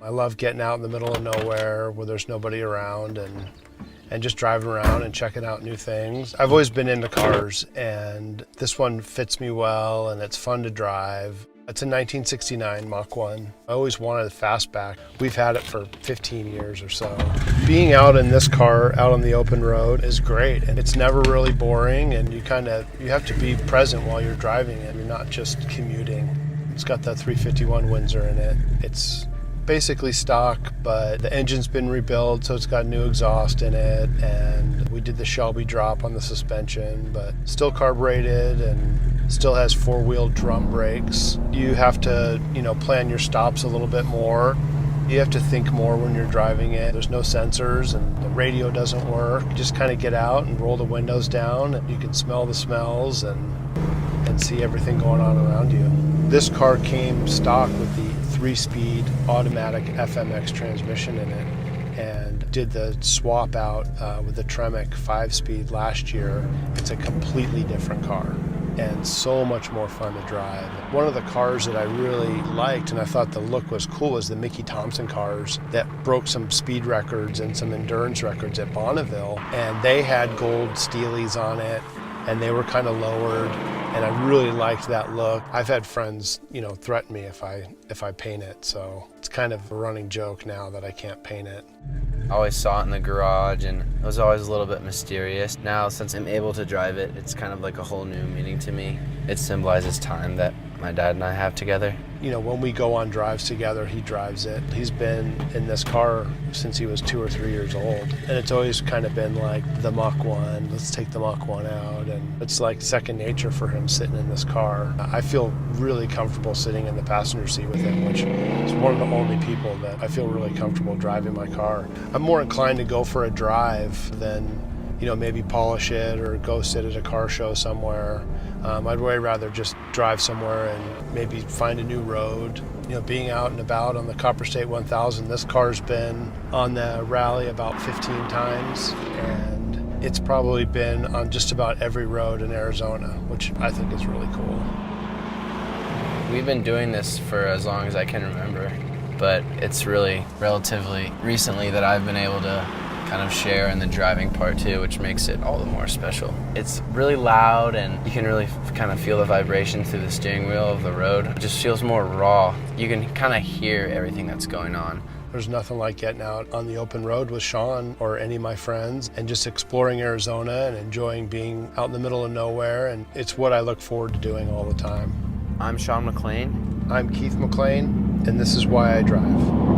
I love getting out in the middle of nowhere where there's nobody around and just driving around and checking out new things. I've always been into cars, and this one fits me well and it's fun to drive. It's a 1969 Mach 1. I always wanted a fastback. We've had it for 15 years or so. Being out in this car, out on the open road, is great, and it's never really boring, and you have to be present while you're driving it. You're not just commuting. It's got the 351 Windsor in it. It's basically stock, but the engine's been rebuilt, so it's got new exhaust in it, and we did the Shelby drop on the suspension, but still carbureted and still has four-wheel drum brakes. You have to, plan your stops a little bit more. You have to think more when you're driving it. There's no sensors and the radio doesn't work. You just kind of get out and roll the windows down, and you can smell the smells and see everything going on around you. This car came stock with the 3-speed automatic FMX transmission in it, and did the swap out with the Tremec 5-speed last year. It's a completely different car and so much more fun to drive. One of the cars that I really liked and I thought the look was cool was the Mickey Thompson cars that broke some speed records and some endurance records at Bonneville, and they had gold Steelies on it and they were kind of lowered, and I really liked that look. I've had friends, threaten me if I paint it, so it's kind of a running joke now that I can't paint it. I always saw it in the garage, and it was always a little bit mysterious. Now, since I'm able to drive it, it's kind of like a whole new meaning to me. It symbolizes time that my dad and I have together. When we go on drives together, he drives it. He's been in this car since he was 2 or 3 years old. And it's always kind of been like the Mach 1, let's take the Mach 1 out. And it's like second nature for him sitting in this car. I feel really comfortable sitting in the passenger seat with him, which is one of the only people that I feel really comfortable driving my car. I'm more inclined to go for a drive than maybe polish it or go sit at a car show somewhere. I'd way rather just drive somewhere and maybe find a new road. Being out and about on the Copper State 1000, this car's been on the rally about 15 times, and it's probably been on just about every road in Arizona, which I think is really cool. We've been doing this for as long as I can remember, but it's really relatively recently that I've been able to kind of share in the driving part too, which makes it all the more special. It's really loud, and you can really kind of feel the vibration through the steering wheel of the road. It just feels more raw. You can kind of hear everything that's going on. There's nothing like getting out on the open road with Sean or any of my friends and just exploring Arizona and enjoying being out in the middle of nowhere, and it's what I look forward to doing all the time. I'm Sean McLean. I'm Keith McLean, and this is why I drive.